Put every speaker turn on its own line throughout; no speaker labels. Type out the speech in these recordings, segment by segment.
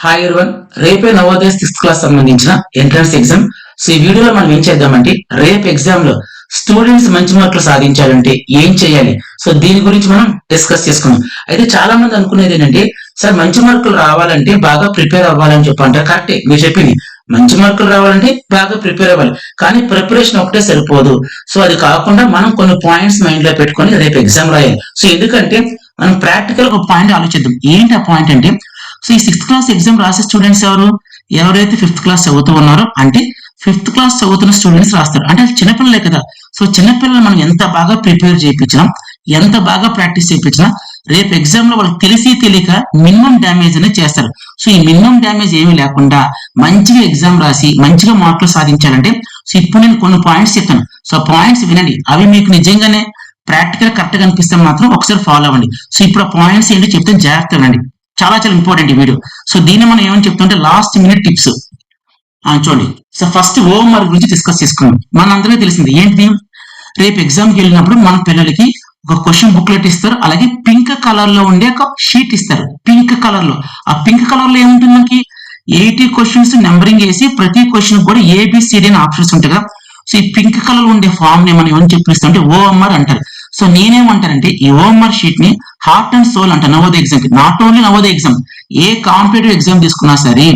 Hi everyone, రేపే Navodaya 6th class సంబంధించిన entrance exam. So ఈ వీడియోలో మనం ఏం చేద్దామంటే రేపు ఎగ్జామ్ లో స్టూడెంట్స్ మంచి మార్కులు సాధించాలంటే ఏం చేయాలి, సో దీని గురించి మనం డిస్కస్ చేసుకుందాం. అయితే చాలా మంది అనుకునేది ఏంటంటే, సార్ మంచి మార్కులు రావాలంటే బాగా ప్రిపేర్ అవ్వాలని చెప్పంటారు. కరెక్టే, మీరు చెప్పింది. మంచి మార్కులు రావాలంటే బాగా ప్రిపేర్ అవ్వాలి, కానీ ప్రిపరేషన్ ఒకటే సరిపోదు. సో అది కాకుండా మనం కొన్ని పాయింట్స్ మైండ్ లో పెట్టుకొని రేపు ఎగ్జామ్ రాయాలి. సో ఎందుకంటే మనం ప్రాక్టికల్ ఒక పాయింట్ ఆలోచిద్దాం. ఏంటి ఆ పాయింట్ అంటే, సో ఈ 6th క్లాస్ ఎగ్జామ్ రాసే స్టూడెంట్స్ ఎవరైతే 5th క్లాస్ చదువుతూ ఉన్నారో, అంటే 5th క్లాస్ చదువుతున్న స్టూడెంట్స్ రాస్తారు. అంటే చిన్నపిల్లలే కదా. సో చిన్నపిల్లలు మనం ఎంత బాగా ప్రిపేర్ చేయించినా, ఎంత బాగా ప్రాక్టీస్ చేయించినా, రేపు ఎగ్జామ్ లో వాళ్ళకి తెలిసి తెలియక మినిమం డ్యామేజ్ అనేది చేస్తారు. సో ఈ మినిమం డ్యామేజ్ ఏమీ లేకుండా మంచిగా ఎగ్జామ్ రాసి మంచిగా మార్కులు సాధించాలంటే, సో ఇప్పుడు నేను కొన్ని పాయింట్స్ చెప్తాను. సో పాయింట్స్ వినండి. అవి మీకు నిజంగానే ప్రాక్టికల్ కరెక్ట్ గా అనిపిస్తే మాత్రం ఒకసారి ఫాలో అవ్వండి. సో ఇప్పుడు ఆ పాయింట్స్ ఏంటో చెప్తే జాగ్రత్త వినండి. చాలా చాలా ఇంపార్టెంట్ ఈ వీడియో. సో దీన్ని మనం ఏమని చెప్తుంటే లాస్ట్ మినిట్ టిప్స్ చూడండి. సో ఫస్ట్ ఓఎంఆర్ గురించి డిస్కస్ చేసుకున్నాం. మనందరికీ తెలిసింది ఏంటి, రేపు ఎగ్జామ్కి వెళ్ళినప్పుడు మన పిల్లలకి ఒక క్వశ్చన్ బుక్లెట్ ఇస్తారు, అలాగే పింక్ కలర్ లో ఉండే ఒక షీట్ ఇస్తారు. పింక్ కలర్ లో, ఆ పింక్ కలర్ లో ఏముంటుంది, మనకి 80 క్వశ్చన్స్ నెంబరింగ్ వేసి ప్రతి క్వశ్చన్ కూడా ఏబిసిడి అని ఆప్షన్స్ ఉంటాయి కదా. సో ఈ పింక్ కలర్ లో ఉండే ఫామ్ ని మనం ఏమని చెప్పిస్తుంటే ఓఎంఆర్ అంటారు. సో నేనేమంటానంటే ఈ ఓఎంఆర్ షీట్ ని హార్ట్ అండ్ సోల్ అంట నవోదయ ఎగ్జామ్ కి. Not only Navodaya exam, A competitive exam తీసుకున్నా సరే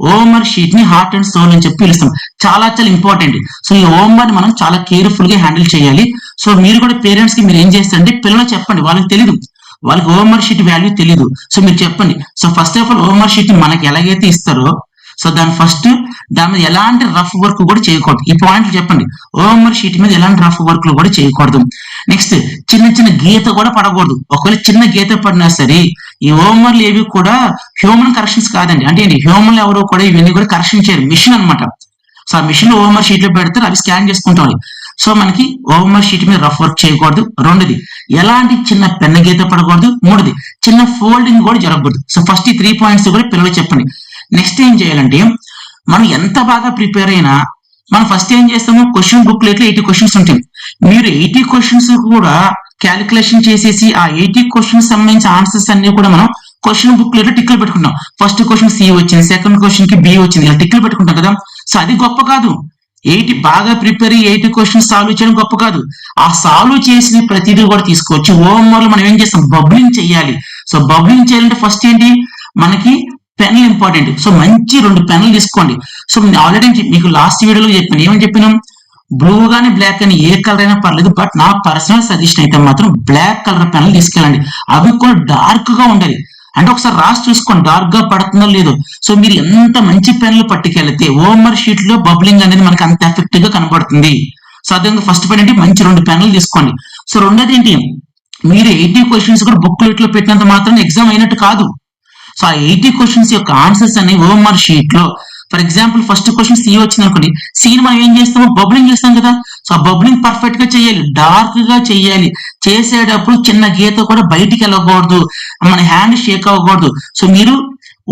ఓఎంఆర్ షీట్ ని హార్ట్ అండ్ సోల్ అని చెప్పి పిలుస్తాం. చాలా చాలా ఇంపార్టెంట్. సో ఈ ఓఎంఆర్ ని మనం చాలా కేర్ఫుల్ గా హ్యాండిల్ చేయాలి. సో మీరు కూడా పేరెంట్స్ కి మీరు ఏం చేస్తారంటే పిల్లలు చెప్పండి, వాళ్ళకి తెలియదు, వాళ్ళకి ఓఎంఆర్ షీట్ వాల్యూ తెలియదు. సో మీరు చెప్పండి. So first of all OMR sheet ని మనకి ఎలాగైతే ఇస్తారో, సో దాని మీద ఎలాంటి రఫ్ వర్క్ కూడా చేయకూడదు. ఈ పాయింట్లు చెప్పండి. ఓఎంఆర్ షీట్ మీద ఎలాంటి రఫ్ వర్క్ కూడా చేయకూడదు. నెక్స్ట్, చిన్న చిన్న గీత కూడా పడకూడదు. ఒకవేళ చిన్న గీత పడినా సరే ఈ ఓఎంఆర్లు ఏవి కూడా హ్యూమన్ కరెక్షన్స్ కాదండి. అంటే ఏంటి, హ్యూమన్ ఎవరు కూడా ఇవన్నీ కూడా కరెక్షన్ చేయరు, మిషన్ అనమాట. సో ఆ మిషన్ లో ఓఎంఆర్ షీట్ లో పెడతారు, అవి స్కాన్ చేసుకుంటాం. సో మనకి ఓఎంఆర్ షీట్ మీద రఫ్ వర్క్ చేయకూడదు. రెండోది, ఎలాంటి చిన్న పెన్న గీత పడకూడదు. మూడోది, చిన్న ఫోల్డింగ్ కూడా జరగకూడదు. సో ఫస్ట్ ఈ 3 పాయింట్స్ కూడా పిల్లలు చెప్పండి. నెక్స్ట్ ఏం చేయాలంటే, మనం ఎంత బాగా ప్రిపేర్ అయినా మనం ఫస్ట్ ఏం చేస్తాము, క్వశ్చన్ బుక్ లెట్ లో 80 క్వశ్చన్స్ ఉంటాయి. మీరు 80 క్వశ్చన్స్ కూడా క్యాలిక్యులేషన్ చేసేసి ఆ 80 క్వశ్చన్స్ సంబంధించిన ఆన్సర్స్ అన్ని కూడా మనం క్వశ్చన్ బుక్ లెట్ లో టిక్లు పెట్టుకుంటాం. ఫస్ట్ క్వశ్చన్ సి వచ్చింది, సెకండ్ క్వశ్చన్ కి బి వచ్చింది, ఇలా టిక్లు పెట్టుకుంటాం కదా. సో అది గొప్ప కాదు. 80 బాగా ప్రిపేర్ అయ్యి 80 క్వశ్చన్స్ సాల్వ్ చేయడం గొప్ప కాదు. ఆ సాల్వ్ చేసిన ప్రతిదీ కూడా తీసుకొచ్చి ఓఎంఆర్ లో మనం ఏం చేస్తాం, బబ్లింగ్ చేయాలి. సో బబ్లింగ్ చేయాలంటే ఫస్ట్ ఏంటి, మనకి పెన్లు ఇంపార్టెంట్. సో మంచి 2 పెన్లు తీసుకోండి. సో నేను ఆల్రెడీ మీకు లాస్ట్ వీడియోలో చెప్పాను. ఏమని చెప్పినాం, బ్లూ గానీ బ్లాక్ అని ఏ కలర్ అయినా పర్లేదు, బట్ నా పర్సనల్ సజెషన్ అయితే మాత్రం బ్లాక్ కలర్ పెన్లు తీసుకెళ్ళండి. అవి కూడా డార్క్ గా ఉండాలి. అంటే ఒకసారి రాసి చూసుకోండి డార్క్ గా పడుతుందో లేదో. సో మీరు ఎంత మంచి పెన్లు పట్టుకెళ్తే ఓఎంఆర్ షీట్ లో బబ్లింగ్ అనేది మనకి అంత ఎఫెక్టివ్ గా కనబడుతుంది. సో అదే ఫస్ట్ పాయింట్ ఏంటి, మంచి 2 పెన్లు తీసుకోండి. సో రెండోది ఏంటి, మీరు 80 క్వశ్చన్స్ కూడా బుక్లెట్ లో పెట్టినంత మాత్రం ఎగ్జామ్ అయినట్టు కాదు. సో ఆ 80 క్వశ్చన్స్ యొక్క ఆన్సర్స్ అనేవి ఓఎంఆర్ షీట్ లో, for example first question C వచ్చింది అనుకోండి, సిని మనం ఏం చేస్తాము, బబ్లింగ్ చేస్తాం కదా. సో ఆ బబ్లింగ్ పర్ఫెక్ట్ గా చేయాలి, డార్క్ గా చేయాలి. చేసేటప్పుడు చిన్న గీత కూడా బయటికి వెళ్ళకూడదు, మన హ్యాండ్ షేక్ అవ్వకూడదు. సో మీరు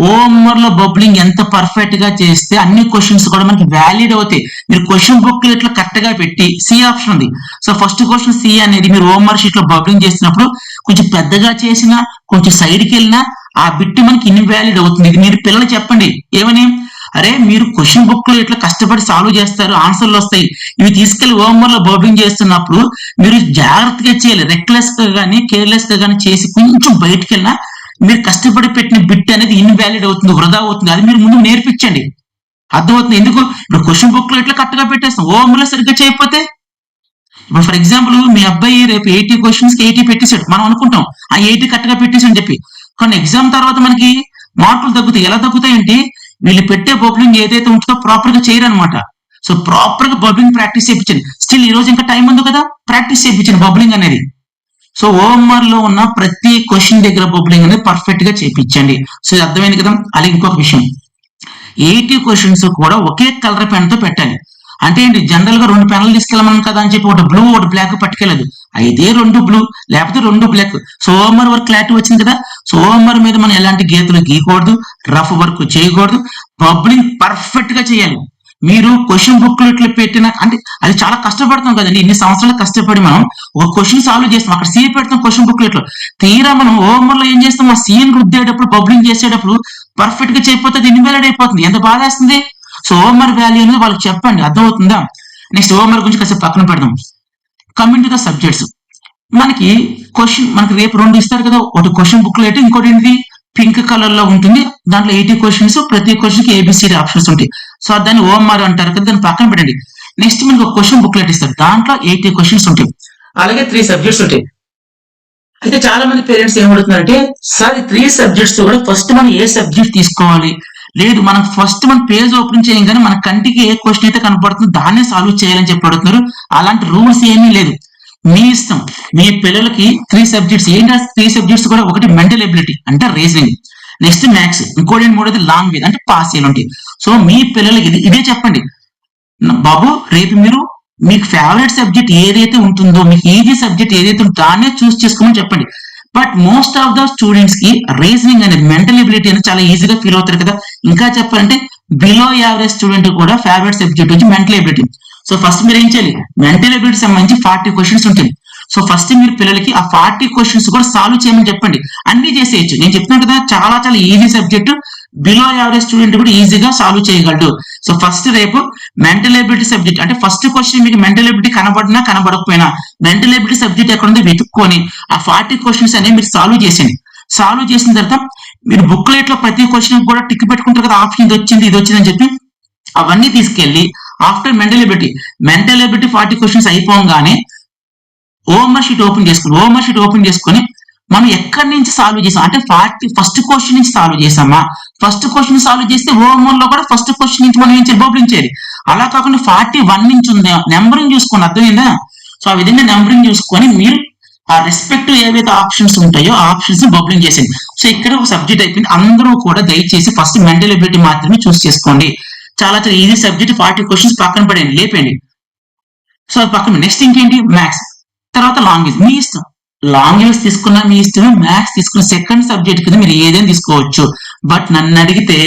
ఓఎంఆర్ లో బబ్లింగ్ ఎంత పర్ఫెక్ట్ గా చేస్తే అన్ని క్వశ్చన్స్ కూడా మనకి వ్యాలిడ్ అవుతాయి. మీరు క్వశ్చన్ బుక్ ఇట్లా కరెక్ట్ గా పెట్టి, సి ఆప్షన్ ఉంది. సో ఫస్ట్ క్వశ్చన్ సి అనేది మీరు ఓఎంఆర్ షీట్ లో బబ్లింగ్ చేసినప్పుడు కొంచెం పెద్దగా చేసినా, కొంచెం సైడ్కి వెళ్ళినా ఆ బిట్ మనకి ఇన్వాలిడ్ అవుతుంది. ఇది మీరు పిల్లలు చెప్పండి. ఏమని, అరే మీరు క్వశ్చన్ బుక్ లో ఇట్లా కష్టపడి సాల్వ్ చేస్తారు, ఆన్సర్లు వస్తాయి, ఇవి తీసుకెళ్లి ఓఎంఆర్ లో బబ్లింగ్ చేస్తున్నప్పుడు మీరు జాగ్రత్తగా చేయాలి. రెక్లెస్ గా కానీ కేర్లెస్ గా కానీ చేసి కొంచెం బయటకు వెళ్ళినా మీరు కష్టపడి పెట్టిన బిట్ అనేది ఇన్వాలిడ్ అవుతుంది, వృధా అవుతుంది. అది మీరు ముందు నేర్పించండి. అర్థమవుతుంది. ఎందుకు, ఇప్పుడు క్వశ్చన్ బుక్ లో ఇట్లా కరెక్ట్ గా పెట్టేస్తాం, ఓఎంఆర్ లో సరిగ్గా చేయకపోతే. ఇప్పుడు ఫర్ ఎగ్జాంపుల్ మీ అబ్బాయి రేపు 80 క్వశ్చన్స్ కి 80 పెట్టేసాడు, మనం అనుకుంటాం ఆ 80 కరెక్ట్ గా పెట్టేసి అని చెప్పి. కానీ ఎగ్జామ్ తర్వాత మనకి మార్కులు తగ్గుతాయి. ఎలా తగ్గుతాయంటే, వీళ్ళు పెట్టే బబ్లింగ్ ఏదైతే ఉంటుందో ప్రాపర్ గా చేయరు అనమాట. సో ప్రాపర్ గా బబ్లింగ్ ప్రాక్టీస్ చేయించండి. స్టిల్ ఈ రోజు ఇంకా టైం ఉంది కదా, ప్రాక్టీస్ చేయించండి బబ్లింగ్ అనేది. సో ఓఎంఆర్ లో ఉన్న ప్రతి క్వశ్చన్ దగ్గర బబ్లింగ్ అనేది పర్ఫెక్ట్ గా చేయించండి. సో ఇది అర్థమైంది కదా. అలాగే ఇంకొక విషయం, 80 క్వశ్చన్స్ కూడా ఒకే కలర్ పెన్ తో పెట్టాలి. అంటే ఏంటి, జనరల్ గా 2 పెన్లు తీసుకెళ్ళమని కదా అని చెప్పి ఒకటి బ్లూ ఒకటి బ్లాక్ పట్టుకెళ్ళదు. అయితే 2 బ్లూ లేకపోతే 2 black. So OMR work clarity వచ్చింది కదా. సో ఓఎంఆర్ మీద మనం ఎలాంటి గీతలు గీయకూడదు, రఫ్ వర్క్ చేయకూడదు, బబ్లింగ్ పర్ఫెక్ట్ గా చేయాలి. మీరు క్వశ్చన్ బుక్ లో ఇట్లా పెట్టిన, అంటే అది చాలా కష్టపడతాం కదండి. ఇన్ని సంవత్సరాలు కష్టపడి మనం ఒక క్వశ్చన్ సాల్వ్ చేస్తాం, అక్కడ సీ పెడతాం క్వశ్చన్ బుక్ లో. తీరా మనం ఓఎంఆర్ లో ఏం చేస్తాం, ఆ సీన్ రుద్దేటప్పుడు బబ్లింగ్ చేసేటప్పుడు పర్ఫెక్ట్ గా చేయకపోతే అది ఇన్వాలిడ్ అయిపోతుంది. ఎంత బాధ వేస్తుంది. సో ఓఎంఆర్ వాల్యూ అనేది వాళ్ళకి చెప్పండి, అర్థమవుతుందా. నెక్స్ట్ ఓఎంఆర్ గురించి కాసేపు పక్కన పెడదాం. కమింగ్ టు ద సబ్జెక్ట్స్, మనకి రేపు 2 ఇస్తారు కదా, ఒకటి క్వశ్చన్ బుక్లెట్, ఇంకోటి ఏంటి పింక్ కలర్ లో ఉంటుంది. దాంట్లో 80 క్వశ్చన్స్, ప్రతి క్వశ్చన్ కి ఏబిసిడి ఆప్షన్స్ ఉంటాయి. సో దాన్ని ఓఎంఆర్ అంటారు కదా, దాన్ని పక్కన పెట్టండి. నెక్స్ట్ మనకి ఒక క్వశ్చన్ బుక్లెట్ ఇస్తారు, దాంట్లో 80 క్వశ్చన్స్ ఉంటాయి. అలాగే 3 సబ్జెక్ట్స్ ఉంటాయి. అయితే చాలా మంది పేరెంట్స్ ఏమడుతున్నారంటే, సార్ 3 సబ్జెక్ట్స్ కూడా ఫస్ట్ మనం ఏ సబ్జెక్ట్ తీసుకోవాలి, లేదు మనం ఫస్ట్ మన పేజ్ ఓపెన్ చేయగానే మన కంటికి ఏ క్వశ్చన్ అయితే కనపడుతుందో దాన్నే సాల్వ్ చేయాలని చెప్పి అడుగుతున్నారు. అలాంటి రూల్స్ ఏమీ లేదు, మీ ఇష్టం. మీ పిల్లలకి 3 సబ్జెక్ట్స్ ఏంటి, 3 సబ్జెక్ట్స్ కూడా ఒకటి మెంటల్ ఎబిలిటీ అంటే రీజనింగ్, నెక్స్ట్ మ్యాథ్స్, ఇంకోటి మూడోది లాంగ్వేజ్ అంటే పాస్ ఉంటాయి. సో మీ పిల్లలకి ఇదే చెప్పండి, బాబు రేపు మీరు మీకు ఫేవరెట్ సబ్జెక్ట్ ఏదైతే ఉంటుందో, మీకు ఈజీ సబ్జెక్ట్ ఏదైతే ఉంటుందో దాన్నే చూస్ చేసుకోమని చెప్పండి. But most of the students కి రీజనింగ్ అనేది, మెంటల్ ఎబిలిటీ అనేది చాలా ఈజీగా ఫీల్ అవుతారు కదా. ఇంకా చెప్పాలంటే బిలో యావరేజ్ స్టూడెంట్ కూడా ఫేవరెట్ సబ్జెక్ట్ వచ్చి మెంటల్ ఎబిలిటీ. సో ఫస్ట్ మీరు ఏం చేయాలి, మెంటల్ ఎబిలిటీ సంబంధించి 40 క్వశ్చన్స్ ఉంటాయి. సో ఫస్ట్ మీరు పిల్లలకి ఆ 40 క్వశ్చన్స్ కూడా సాల్వ్ చేయమని చెప్పండి. అన్ని చేసేయచ్చు. నేను చెప్తున్నాను కదా, చాలా చాలా easy subject, below average student కూడా ఈజీగా సాల్వ్ చేయగలడు. సో ఫస్ట్ రేపు మెంటల్ ఎబిలిటీ సబ్జెక్ట్ అంటే ఫస్ట్ క్వశ్చన్ మీకు మెంటల్ ఎబిలిటీ కనబడినా కనబడకపోయినా మెంటల్ ఎబిలిటీ సబ్జెక్ట్ ఎక్కడ ఉందో వెతుక్కొని ఆ 40 క్వశ్చన్స్ అనేవి మీరు సాల్వ్ చేసేయండి. సాల్వ్ చేసిన తర్వాత మీరు బుక్లెట్ లో ప్రతి క్వశ్చన్ కూడా టిక్ పెట్టుకుంటారు కదా, ఆప్షన్ ఇది వచ్చింది ఇది వచ్చింది అని చెప్పి, అవన్నీ తీసుకెళ్లి ఆఫ్టర్ మెంటల్ ఎబిలిటీ 40 క్వశ్చన్స్ అయిపోగానే ఓఎంఆర్ షీట్ ఓపెన్ చేసుకొని మనం ఎక్కడి నుంచి సాల్వ్ చేసాం అంటే ఫస్ట్ క్వశ్చన్ నుంచి సాల్వ్ చేసామా, ఫస్ట్ క్వశ్చన్ సాల్వ్ చేస్తే ఓఎంఆర్ లో కూడా ఫస్ట్ క్వశ్చన్ నుంచి మనం ఏం చేయాలి, బబ్లింగ్ చేయాలి. అలా కాకుండా 41 నుంచి ఉంది నెంబరింగ్ చూసుకోండి, అర్థమైందా. సో ఆ విధంగా నెంబరింగ్ చూసుకొని మీరు ఆ రెస్పెక్టివ్ ఏవైతే ఆప్షన్స్ ఉంటాయో ఆ ఆప్షన్స్ బబ్లింగ్ చేసేది. సో ఇక్కడ ఒక సబ్జెక్ట్ అయిపోయింది. అందరూ కూడా దయచేసి ఫస్ట్ మెంటల్ ఎబిలిటీ మాత్రమే చూస్ చేసుకోండి. చాలా చాలా ఈజీ సబ్జెక్ట్, 40 క్వశ్చన్స్ పక్కన పడేయండి, లేపండి. సో పక్కన నెక్స్ట్ ఇంకేంటి, మ్యాథ్స్, తర్వాత లాంగ్వేజ్. మీ ఇష్టం, లాంగ్వేజ్ తీసుకున్నా మీ ఇష్టమే, మ్యాథ్స్ తీసుకున్న సెకండ్ సబ్జెక్ట్ కింద మీరు ఏదైనా తీసుకోవచ్చు. బట్ నన్ను అడిగితే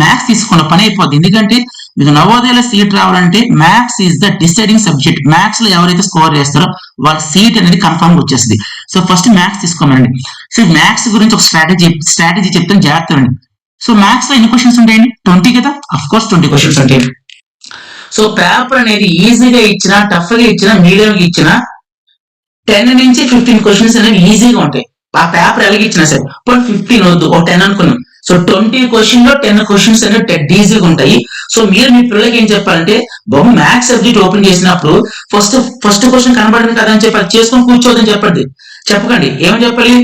మ్యాథ్స్ తీసుకున్న పని అయిపోద్ది. ఎందుకంటే మీకు నవోదయలో సీట్ రావాలంటే maths is the deciding subject. Maths లో ఎవరైతే స్కోర్ చేస్తారో వాళ్ళ సీట్ అనేది కన్ఫర్మ్ వచ్చేస్తుంది. సో ఫస్ట్ మ్యాథ్స్ తీసుకోమండి. సో మ్యాథ్స్ గురించి ఒక స్ట్రాటజీ చెప్తాను, జాగ్రత్త అండి. సో మ్యాథ్స్ లో ఎన్ని క్వశ్చన్స్ ఉంటాయండి, 20 కదా, అఫ్ కోర్స్ 20 క్వశ్చన్స్ ఉంటాయి. సో పేపర్ అనేది ఈజీగా ఇచ్చినా, టఫ్ గా ఇచ్చినా, మీడియం గా ఇచ్చినా 10 నుంచి 15 క్వశ్చన్స్ అనేవి ఈజీగా ఉంటాయి. ఆ పేపర్ ఎలాగ ఇచ్చినా సరే. ఇప్పుడు 15 వద్దు, ఒక 10 అనుకున్నాం. సో 20 క్వశ్చన్ లో 10 క్వశ్చన్స్ అనేవి డెడ్ ఈజీగా ఉంటాయి. సో మీరు మీ పిల్లలకి ఏం చెప్పాలంటే, బాబు మ్యాథ్స్ సబ్జెక్ట్ ఓపెన్ చేసినప్పుడు ఫస్ట్ క్వశ్చన్ కనబడింది కదా అని చెప్పి అది చేసుకొని కూర్చోదని చెప్పకండి. ఏమని చెప్పాలి,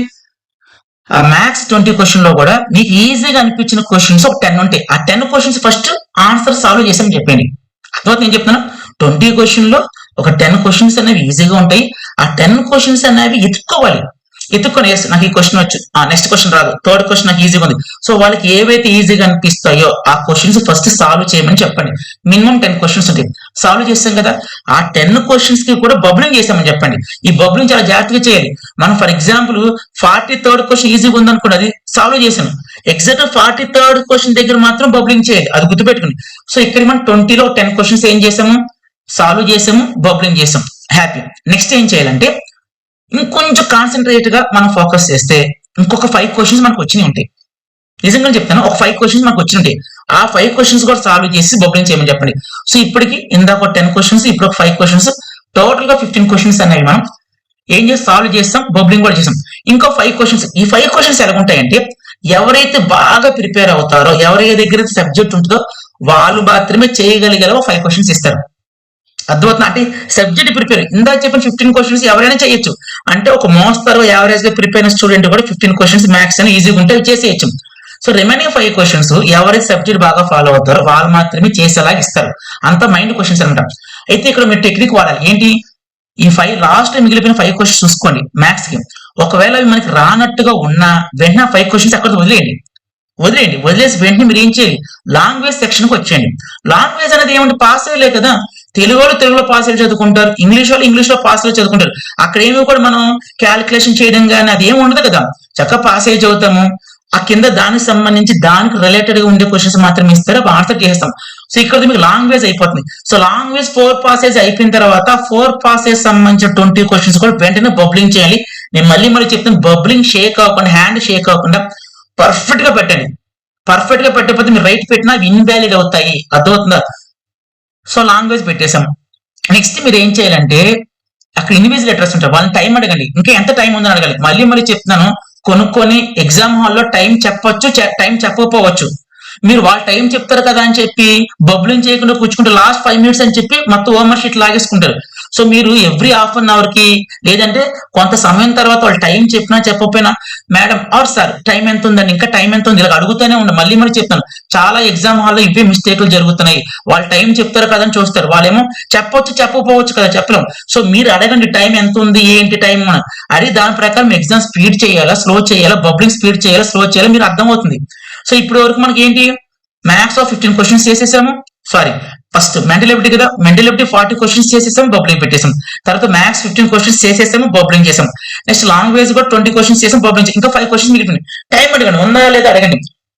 ఆ మ్యాథ్స్ 20 క్వశ్చన్ లో కూడా మీకు ఈజీగా అనిపించిన క్వశ్చన్స్ ఒక 10 ఉంటాయి. ఆ 10 క్వశ్చన్స్ ఫస్ట్ ఆన్సర్ సాల్వ్ చేసామని చెప్పండి. తర్వాత నేను చెప్తాను, 20 క్వశ్చన్ లో ఒక 10 క్వశ్చన్స్ అనేవి ఈజీగా ఉంటాయి. ఆ 10 క్వశ్చన్స్ అనేవి ఎత్తుక్కొని నాకు ఈ క్వశ్చన్ వచ్చు, నెక్స్ట్ క్వశ్చన్ రాదు, థర్డ్ క్వశ్చన్ నాకు ఈజీగా ఉంది. సో వాళ్ళకి ఏవైతే ఈజీగా అనిపిస్తాయో ఆ క్వశ్చన్స్ ఫస్ట్ సాల్వ్ చేయమని చెప్పండి. మినిమం 10 క్వశ్చన్స్ ఉంటాయి. సాల్వ్ చేస్తాం కదా, ఆ 10 క్వశ్చన్స్ కి కూడా బబ్లింగ్ చేసామని చెప్పండి. ఈ బబ్లింగ్ చాలా జాగ్రత్తగా చేయాలి. మనం ఫర్ ఎగ్జాంపుల్ 43rd క్వశ్చన్ ఈజీగా ఉందనుకోండి, అది సాల్వ్ చేసాం. ఎగ్జాక్ట్ 43rd క్వశ్చన్ దగ్గర మాత్రం బబ్లింగ్ చేయాలి, అది గుర్తుపెట్టుకుని. సో ఇక్కడ మనం 20లో 10 క్వశ్చన్స్ ఏం చేసాము, సాల్వ్ చేసాము, బబ్లింగ్ చేసాం, హ్యాపీ. నెక్స్ట్ ఏం చేయాలంటే ఇంకొంచెం కాన్సన్ట్రేట్ గా మనం ఫోకస్ చేస్తే ఇంకొక 5 క్వశ్చన్స్ మనకు వచ్చినాయి ఉంటాయి. నిజంగా చెప్తాను, ఒక 5 క్వశ్చన్స్ మనకు వచ్చి ఉంటాయి. ఆ 5 క్వశ్చన్స్ కూడా సాల్వ్ చేసి బబ్లింగ్ చేయమని చెప్పండి. సో ఇప్పటికి ఇందాక 10 క్వశ్చన్స్, ఇప్పుడు ఒక 5 క్వశ్చన్స్, టోటల్ గా 15 క్వశ్చన్స్ అనేవి మనం ఏం చేసి సాల్వ్ చేస్తాం, బబ్లింగ్ కూడా చేస్తాం. ఇంకో 5 క్వశ్చన్స్. ఈ 5 క్వశ్చన్స్ ఎలాగుంటాయంటే, ఎవరైతే బాగా ప్రిపేర్ అవుతారో, ఎవరి దగ్గర సబ్జెక్ట్ ఉంటుందో వాళ్ళు మాత్రమే చేయగలిగేలా 5 క్వశ్చన్స్ ఇస్తారు. అర్థమవుతుంది. అంటే సబ్జెక్ట్ ప్రిపేర్ ఇందాక చెప్పిన 15 క్వశ్చన్స్ ఎవరైనా చేయొచ్చు. అంటే ఒక మోస్తరు యావరేజ్ గా ప్రిపేర్ అయిన స్టూడెంట్ కూడా 15 క్వశ్చన్స్ మ్యాథ్స్ అని ఈజీగా ఉంటే చేసేయచ్చు. సో రిమైనింగ్ 5 క్వశ్చన్స్ ఎవరైతే సబ్జెక్ట్ బాగా ఫాలో అవుతారో వాళ్ళు మాత్రమే చేసేలాగా ఇస్తారు. అంత మైండ్ క్వశ్చన్స్ అనమాట. అయితే ఇక్కడ మీరు టెక్నిక్ వాడాలి. ఏంటి, ఈ 5 లాస్ట్ మిగిలిపోయిన 5 క్వశ్చన్స్ చూసుకోండి మ్యాథ్స్ కి. ఒకవేళ అవి మనకి రానట్టుగా ఉన్నా వెంటనే 5 క్వశ్చన్స్ అక్కడ వదిలేసి వెంటనే మీరు ఏం చేయాలి, లాంగ్వేజ్ సెక్షన్ కి వచ్చేయండి. లాంగ్వేజ్ అనేది ఏమంటే పాస్ అయ్యలే కదా, తెలుగులో పాస్ అయ్యి చదువుకుంటారు, ఇంగ్లీష్ లో పాస్ అయ్యి చదువుకుంటారు. అక్కడ ఏమి కూడా మనం క్యాలిక్యులేషన్ చేయడం కానీ అది ఏమి ఉండదు కదా, చక్కగా పాస్ అయ్యి చదువుతాము. ఆ కింద దానికి సంబంధించి దానికి రిలేటెడ్ గా ఉండే క్వశ్చన్స్ మాత్రమే ఇస్తారు, ఆన్సర్ చేస్తాం. సో ఇక్కడ మీకు లాంగ్వేజ్ అయిపోతుంది. సో లాంగ్వేజ్ 4 పాసేజ్ అయిపోయిన తర్వాత 4 పాసేజ్ సంబంధించిన 20 క్వశ్చన్స్ కూడా వెంటనే బబ్లింగ్ చేయాలి. నేను మళ్ళీ చెప్తాను, బబ్లింగ్ షేక్ అవ్వకుండా, హ్యాండ్ షేక్ అవ్వకుండా పర్ఫెక్ట్ గా పెట్టండి. పర్ఫెక్ట్ గా పెట్టకపోతే మీరు రైట్ పెట్టినా ఇన్వాలిడ్ అవుతాయి. అర్థమవుతుందా? So language పెట్టేశాం. నెక్స్ట్ మీరు ఏం చేయాలంటే అక్కడ ఇన్విజిలేటర్స్ ఉంటారు, వాళ్ళని టైం అడగండి. ఇంకా ఎంత టైం ఉందని అడగాలి. మళ్ళీ చెప్తున్నాను, కొన్ని ఎగ్జామ్ హాల్లో టైం చెప్పొచ్చు, టైం చెప్పకపోవచ్చు. మీరు వాళ్ళ టైం చెప్తారు కదా అని చెప్పి బబ్లింగ్ చేయకుండా కూర్చుకుంటే లాస్ట్ 5 minutes అని చెప్పి మొత్తం హోంవర్క్ షీట్ లాగేసుకుంటారు. సో మీరు ఎవ్రీ హాఫ్ అన్ అవర్ కి లేదంటే కొంత సమయం తర్వాత వాళ్ళు టైం చెప్పినా చెప్పకపోయినా మేడం ఆర్ సార్ టైం ఎంత ఉందని, ఇంకా టైం ఎంత ఉంది ఇలా అడుగుతూనే ఉండండి. మళ్ళీ చెప్తాను, చాలా ఎగ్జామ్ హాల్లో ఇవే మిస్టేక్లు జరుగుతున్నాయి. వాళ్ళు టైం చెప్తారు కదా అని చూస్తారు, వాళ్ళేమో చెప్పొచ్చు చెప్పకపోవచ్చు కదా, చెప్పలేం. సో మీరు అడగండి టైం ఎంత ఉంది ఏంటి టైం అని. అది దాని ప్రకారం ఎగ్జామ్ స్పీడ్ చేయాలా స్లో చేయాలా, బబ్లింగ్ స్పీడ్ చేయాలా స్లో చేయాలా మీరు అర్థమవుతుంది. సో ఇప్పటి వరకు మనకి ఏంటి, మ్యాథ్స్ 15 క్వశ్చన్స్ చేసేసాము. సారీ, ఫస్ట్ మెంటల్ ఎబిలిటీ కదా, మెంటల్ ఎబిలిటీ 40 క్వశ్చన్స్ చేసేసాము, బబ్లింగ్ పెట్టేసాం. తర్వాత మ్యాథ్స్ 15 క్వశ్చన్స్ చేసేసాము, బబ్లింగ్ చేసాం. నెక్స్ట్ లాంగ్వేజ్ కూడా 20 క్వశ్చన్స్ చేసాం, బబ్లింగ్. ఇంకా 5 క్వశ్చన్స్ మిగిలిపోయింది. టైం అడగండి, ఉందా లేదా అడగండి.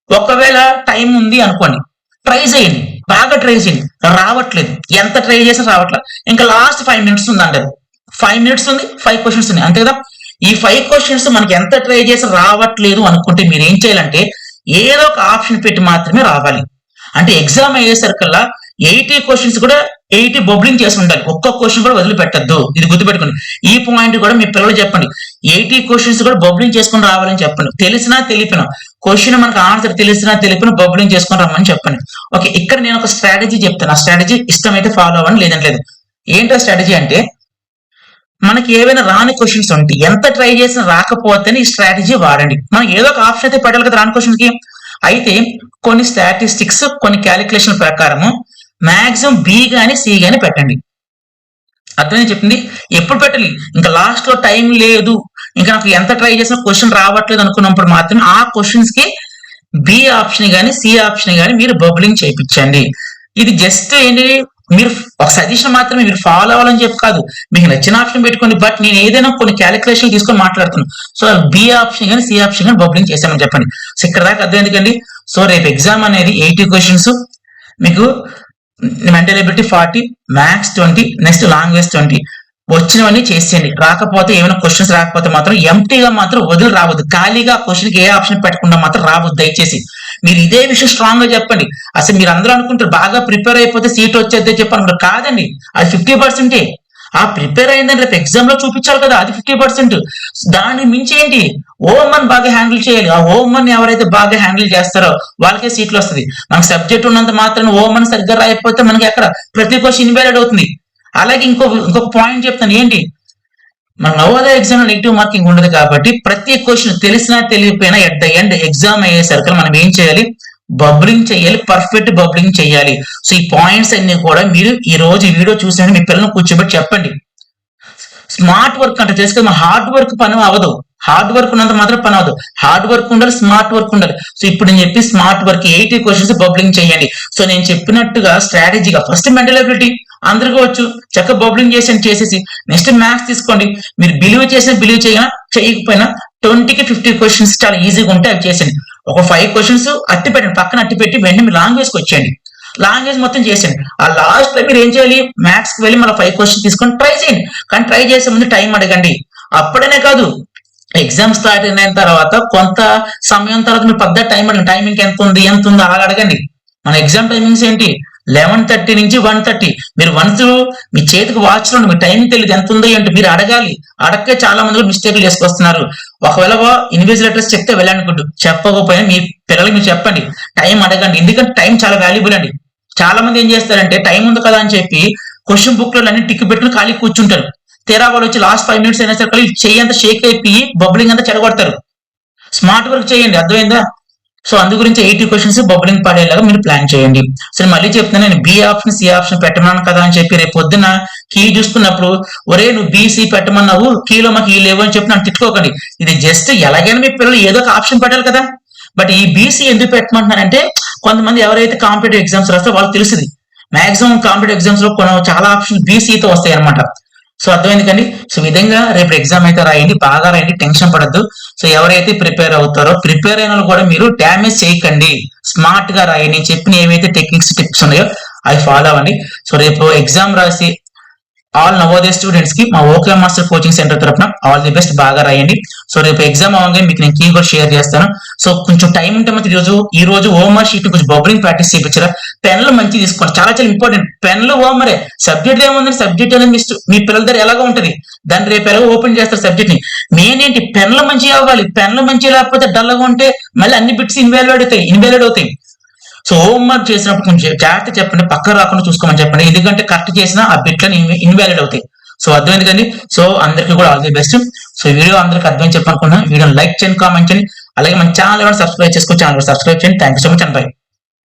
ఒకవేళ టైం ఉంది అనుకోండి, ట్రై చేయండి, బాగా ట్రై చేయండి. రావట్లేదు, ఎంత ట్రై చేసినా రావట్లేదు, ఇంకా లాస్ట్ 5 minutes ఉంది అంటారు. 5 minutes ఉంది, 5 క్వశ్చన్స్ ఉన్నాయి, అంతే కదా. ఈ 5 క్వశ్చన్స్ మనకి ఎంత ట్రై చేసి రావట్లేదు అనుకుంటే మీరు ఏం చేయాలంటే ఏదో ఒక ఆప్షన్ పెట్టి మాత్రమే రావాలి. అంటే ఎగ్జామ్ అయ్యేసరికల్లా 80 క్వశ్చన్స్ కూడా 80 బబ్లింగ్ చేసి ఉండాలి. ఒక్క క్వశ్చన్ కూడా వదిలిపెట్టద్దు. ఇది గుర్తుపెట్టుకోండి. ఈ పాయింట్ కూడా మీ పిల్లలు చెప్పండి. 80 క్వశ్చన్స్ కూడా బబ్లింగ్ చేసుకుని రావాలని చెప్పండి. తెలిసినా తెలిపినా క్వశ్చన్ మనకు ఆన్సర్ తెలిసినా తెలిపినా బబ్లింగ్ చేసుకుని రమ్మని చెప్పండి. ఓకే, ఇక్కడ నేను ఒక స్ట్రాటజీ చెప్తాను. ఆ స్ట్రాటజీ ఇష్టమైతే ఫాలో అవ్వండి, లేదంటే లేదు. ఏంటో స్ట్రాటజీ అంటే మనకి ఏవైనా రాని క్వశ్చన్స్ ఉంటాయి, ఎంత ట్రై చేసినా రాకపోతేనే ఈ స్ట్రాటజీ వాడండి. మనం ఏదో ఒక ఆప్షన్ అయితే పెట్టాలి కదా రాని క్వశ్చన్స్ కి. అయితే కొన్ని స్టాటిస్టిక్స్ కొన్ని క్యాలిక్యులేషన్ ప్రకారము మాక్సిమం బి గాని సి గాని పెట్టండి. అర్థమైంది చెప్పింది. ఎప్పుడు పెట్టాలి, ఇంకా లాస్ట్ లో టైం లేదు, ఇంకా నాకు ఎంత ట్రై చేసినా క్వశ్చన్ రావట్లేదు అనుకున్నప్పుడు మాత్రమే ఆ క్వశ్చన్స్ కి బి ఆప్షన్ గాని సి ఆప్షన్ గాని మీరు బబ్లింగ్ చేయించండి. ఇది జస్ట్ ఏంటి, మీరు ఒక సజెషన్ మాత్రమే, మీరు ఫాలో అవ్వాలని చెప్పి కాదు, మీకు నచ్చిన ఆప్షన్ పెట్టుకోండి. బట్ నేను ఏదైనా కొన్ని క్యాలిక్యులేషన్ తీసుకొని మాట్లాడుతున్నాను. సో బి ఆప్షన్ కానీ సి ఆప్షన్ కానీ బబ్లింగ్ చేశామని చెప్పండి. సో ఇక్కడ దాకా అర్థం ఎందుకండి. సో రేపు ఎగ్జామ్ అనేది 80 క్వశ్చన్స్, మీకు mental ability 40, maths 20, next language 20. వచ్చినవన్నీ చేసేయండి. రాకపోతే ఏమైనా క్వశ్చన్స్ రాకపోతే మాత్రం ఎంటీగా మాత్రం వదిలి రావద్దు. ఖాళీగా క్వశ్చన్ కి ఏ ఆప్షన్ పెట్టకుండా మాత్రం రావద్దు దయచేసి. మీరు ఇదే విషయం స్ట్రాంగ్ గా చెప్పండి. అసలు మీరు అందరూ అనుకుంటారు బాగా ప్రిపేర్ అయిపోతే సీట్ వచ్చేద్దే చెప్పారు. కాదండి, అది 50%. ఆ ప్రిపేర్ అయిందని రేపు ఎగ్జామ్ లో చూపించాలి కదా, అది 50%. దాన్ని మించి ఏంటి, ఓమన్ బాగా హ్యాండిల్ చేయాలి. ఆ ఓమన్ ఎవరైతే బాగా హ్యాండిల్ చేస్తారో వాళ్ళకే సీట్లు వస్తుంది. మనకు సబ్జెక్ట్ ఉన్నంత మాత్రం ఓమన్ సరిగ్గా రాయిపోతే మనకి అక్కడ ప్రతి క్వశ్చన్ ఇన్వాలిడ్ అవుతుంది. అలాగే ఇంకొక పాయింట్ చెప్తాను ఏంటి, మన నవోదయ ఎగ్జామ్ లో నెగిటివ్ మార్కింగ్ ఉండదు కాబట్టి ప్రతి క్వశ్చన్ తెలిసినా తెలియకపోయినా ఎట్ ద ఎండ్ ఎగ్జామ్ అయ్యేసరికి మనం ఏం చేయాలి, బబ్లింగ్ చేయాలి, పర్ఫెక్ట్ బబ్లింగ్ చేయాలి. సో ఈ పాయింట్స్ అన్ని కూడా మీరు ఈ రోజు ఈ వీడియో చూసిన మీ పిల్లలను కూర్చోబెట్టి చెప్పండి. స్మార్ట్ వర్క్ అంటే తెలుసు కదా, హార్డ్ వర్క్ పని అవ్వదు. హార్డ్ వర్క్ ఉన్నంత మాత్రం పని అవ్వదు. హార్డ్ వర్క్ ఉండాలి, స్మార్ట్ వర్క్ ఉండాలి. సో ఇప్పుడు నేను చెప్పి స్మార్ట్ వర్క్ 80 క్వశ్చన్స్ బబ్లింగ్ చేయండి. సో నేను చెప్పినట్టుగా స్ట్రాటజీగా ఫస్ట్ మెంటల్ ఎబిలిటీ అందరికీ వచ్చు, చక్కగా బబ్లింగ్ చేసేసి నెక్స్ట్ మ్యాథ్స్ తీసుకోండి. మీరు బిలీవ్ చేయకపోయినా 20 to 50 క్వశ్చన్స్ చాలా ఈజీగా ఉంటే అవి చేసేయండి. ఒక 5 క్వశ్చన్స్ అట్టి పెట్టండి, పక్కన అట్టి పెట్టి వెంటనే మీరు లాంగ్వేజ్కి వచ్చేయండి. లాంగ్వేజ్ మొత్తం చేసేయండి. ఆ లాస్ట్ లో మీరు ఏం చేయాలి, మ్యాథ్స్ కి వెళ్ళి మళ్ళీ 5 క్వశ్చన్స్ తీసుకొని ట్రై చేయండి. కానీ ట్రై చేసే ముందు టైం అడగండి. అప్పుడనే కాదు, ఎగ్జామ్ స్టార్ట్ అయిన తర్వాత కొంత సమయం తర్వాత మీరు పద్ధతి టైం అడగండి. టైమింగ్ ఎంత ఉంది అలా అడగండి. మన ఎగ్జామ్ టైమింగ్స్ ఏంటి, 11:30 నుంచి 1:30. మీరు వన్స్ మీ చేతికి వాచ్ లో మీ టైం తెలియదు ఎంత ఉందో ఏంటి మీరు అడగాలి. అడగకే చాలా మంది కూడా మిస్టేక్లు చేసుకొస్తున్నారు. ఒకవేళ ఇన్విజిలేటర్స్ చెప్తే వెళ్ళనుకుంటు, చెప్పకపోయినా మీ పిల్లలకి మీరు చెప్పండి, టైం అడగండి. ఎందుకంటే టైం చాలా వాల్యుబుల్ అండి. చాలా మంది ఏం చేస్తారంటే టైం ఉంది కదా అని చెప్పి క్వశ్చన్ బుక్ లో అన్ని టిక్ పెట్టుకుని ఖాళీ కూర్చుంటారు. తీరా వాళ్ళు వచ్చి లాస్ట్ 5 minutes అయినా సరే చెయ్యి అంతా షేక్ అయిపోయి బబ్లింగ్ అంతా చెడగొడతారు. స్మార్ట్ వర్క్ చేయండి, అర్థమైందా. సో అందు గురించి 80 క్వశ్చన్స్ బబ్లింగ్ పడేలాగా మీరు ప్లాన్ చేయండి. సో మళ్ళీ చెప్తున్నా, నేను బి ఆప్షన్ సి ఆప్షన్ పెట్టమన్నాను కదా అని చెప్పి రేపు పొద్దున కీ చూసుకున్నప్పుడు ఒరే నువ్వు బీసీ పెట్టమన్నావు, కీలో మాకు ఈ లేవు అని చెప్పి నన్ను తిట్టుకోకండి. ఇది జస్ట్ ఎలాగైనా మీ పిల్లలు ఏదో ఒక ఆప్షన్ పెట్టాలి కదా. బట్ ఈ బీసీ ఎందుకు పెట్టమంటున్నారంటే కొంతమంది ఎవరైతే కాంపిటేటివ్ ఎగ్జామ్స్ రాస్తారో వాళ్ళకి తెలుస్తుంది. మాక్సిమం కాంపిటేటివ్ ఎగ్జామ్స్ లో చాలా ఆప్షన్ బీసీతో వస్తాయి అనమాట. సో అర్థమైంది కండి. సో విధంగా రేపు ఎగ్జామ్ అయితే రాయండి, బాగా రాయండి, టెన్షన్ పడద్దు. సో ఎవరైతే ప్రిపేర్ అవుతారో ప్రిపేర్ అయిన కూడా మీరు డ్యామేజ్ చేయకండి, స్మార్ట్ గా రాయండి. నేను చెప్పిన ఏవైతే టెక్నిక్స్ టిప్స్ ఉన్నాయో అవి ఫాలో అవ్వండి. సో రేపు ఎగ్జామ్ రాసి ఆల్ నవోదయ స్టూడెంట్స్ కి మా ఓకే మాస్టర్ కోచింగ్ సెంటర్ తరఫున ఆల్ ది బెస్ట్, బాగా రాయండి. సో రేపు ఎగ్జామ్ అవగానే మీకు నేను కీ కూడా షేర్ చేస్తాను. సో కొంచెం టైం ఉంటే మాత్రం ఈ రోజు హోంవర్క్ షీట్ కొంచెం బబ్లింగ్ ప్రాక్టీస్ చేయించారా. పెన్లు మంచి తీసుకోండి, చాలా చాలా ఇంపార్టెంట్. పెన్లు హోంవరే, సబ్జెక్ట్ ఏముందండి, సబ్జెక్ట్ అనేది మీ పిల్లల దగ్గర ఎలాగో ఉంటది, దాన్ని రేపు ఎలాగో ఓపెన్ చేస్తారు సబ్జెక్ట్ ని. మెయిన్ ఏంటి, పెన్లు మంచిగా అవ్వాలి. పెన్లు మంచిగా లేకపోతే డల్గా ఉంటే మళ్ళీ అన్ని బిట్స్ ఇన్వాలిడ్ అవుతాయి. సో హోంవర్క్ చేసినప్పుడు కొంచెం జాగ్రత్త చెప్పండి, పక్క రాకుండా చూసుకోమని చెప్పండి. ఎందుకంటే కరెక్ట్ చేసినా ఆ బిట్లని ఇన్వాలిడ్ అవుతాయి. సో అర్థమైంది కండి. సో అందరికీ కూడా all the best. So video అందరికి అర్థం చెప్పనుకున్నాను. వీడియో లైక్ చేయండి, కామెంట్ చేయండి, అలాగే మన ఛానల్ సబ్స్క్రైబ్ చేసుకోవచ్చు, ఛానల్ సబ్స్క్రైబ్ చేయండి. Thank you so much and by.